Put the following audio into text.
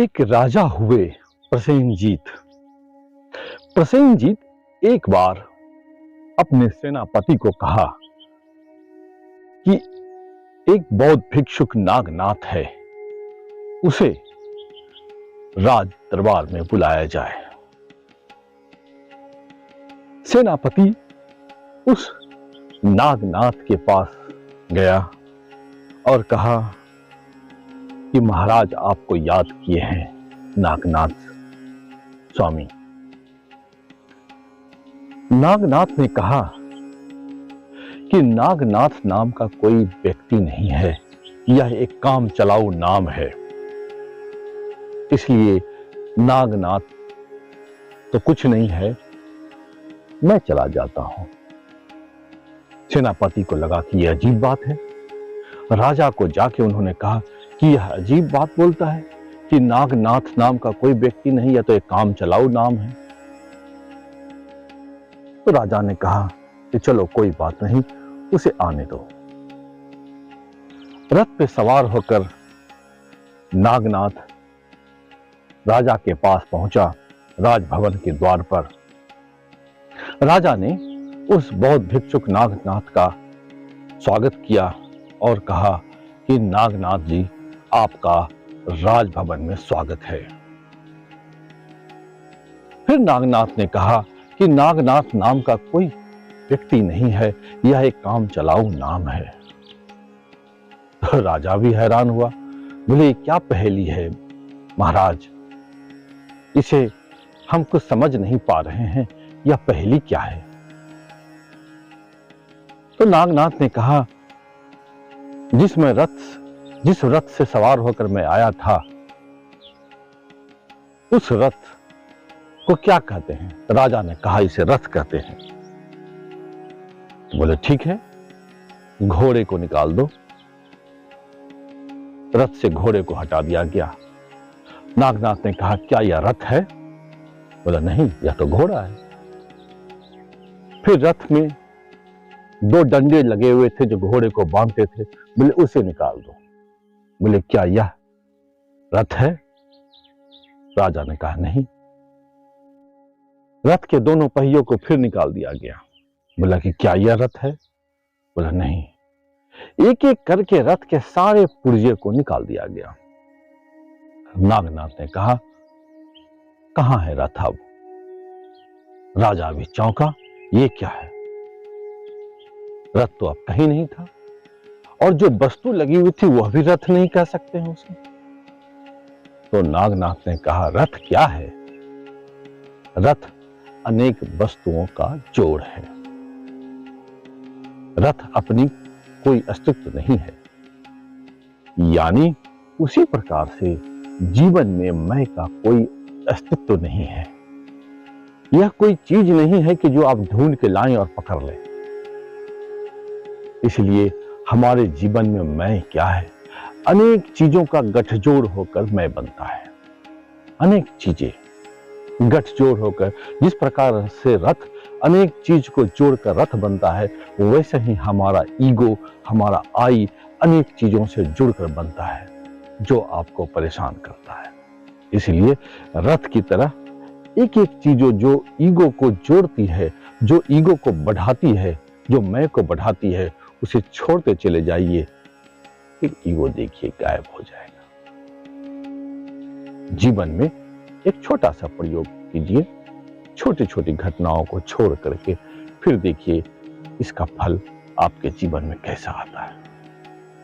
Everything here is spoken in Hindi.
एक राजा हुए प्रसेनजीत। प्रसेनजीत एक बार अपने सेनापति को कहा कि एक बौद्ध भिक्षुक नागनाथ है, उसे राज दरबार में बुलाया जाए। सेनापति उस नागनाथ के पास गया और कहा कि महाराज आपको याद किए हैं नागनाथ स्वामी। नागनाथ ने कहा कि नागनाथ नाम का कोई व्यक्ति नहीं है, यह एक काम चलाऊ नाम है, इसलिए नागनाथ तो कुछ नहीं है, मैं चला जाता हूं। सेनापति को लगा कि यह अजीब बात है। राजा को जाके उन्होंने कहा कि यह अजीब बात बोलता है कि नागनाथ नाम का कोई व्यक्ति नहीं, यह तो एक काम चलाऊ नाम है। तो राजा ने कहा कि चलो कोई बात नहीं, उसे आने दो। रथ पे सवार होकर नागनाथ राजा के पास पहुंचा। राजभवन के द्वार पर राजा ने उस बौद्ध भिक्षुक नागनाथ का स्वागत किया और कहा कि नागनाथ जी, आपका राजभवन में स्वागत है। फिर नागनाथ ने कहा कि नागनाथ नाम का कोई व्यक्ति नहीं है, यह एक काम चलाऊ नाम है। तो राजा भी हैरान हुआ, बोले क्या पहेली है महाराज, इसे हम कुछ समझ नहीं पा रहे हैं, यह पहेली क्या है। तो नागनाथ ने कहा जिस रथ से सवार होकर मैं आया था, उस रथ को क्या कहते हैं। राजा ने कहा इसे रथ कहते हैं। तो बोले ठीक है, घोड़े को निकाल दो। रथ से घोड़े को हटा दिया गया। नागनाथ ने कहा क्या यह रथ है। बोला नहीं, यह तो घोड़ा है। फिर रथ में दो डंडे लगे हुए थे जो घोड़े को बांधते थे, बोले उसे निकाल दो। बोले क्या यह रथ है। राजा ने कहा नहीं। रथ के दोनों पहियों को फिर निकाल दिया गया। बोला कि क्या यह रथ है। बोला नहीं। एक एक करके रथ के सारे पुर्जे को निकाल दिया गया। नागनाथ ने कहा कहां है रथ अब। राजा भी चौंका, ये क्या है, रथ तो अब कहीं नहीं था, और जो वस्तु लगी हुई थी वह भी रथ नहीं कह सकते हैं उसे। तो नागनाथ ने कहा रथ क्या है। रथ अनेक वस्तुओं का जोड़ है, रथ अपनी कोई अस्तित्व नहीं है। यानी उसी प्रकार से जीवन में मैं का कोई अस्तित्व नहीं है। यह कोई चीज नहीं है कि जो आप ढूंढ के लाएं और पकड़ लें। इसलिए हमारे जीवन में मैं क्या है, अनेक चीजों का गठजोड़ होकर मैं बनता है। अनेक चीजें गठजोड़ होकर, जिस प्रकार से रथ अनेक चीज को जोड़कर रथ बनता है, वैसे ही हमारा ईगो, हमारा आई अनेक चीजों से जुड़कर बनता है जो आपको परेशान करता है। इसलिए रथ की तरह एक एक चीजों जो ईगो को जोड़ती है, जो ईगो को बढ़ाती है, जो मैं को बढ़ाती है, उसे छोड़ते चले जाइए, फिर ईगो देखिए गायब हो जाएगा। जीवन में एक छोटा सा प्रयोग कीजिए, छोटी छोटी घटनाओं को छोड़ करके, फिर देखिए इसका फल आपके जीवन में कैसा आता है।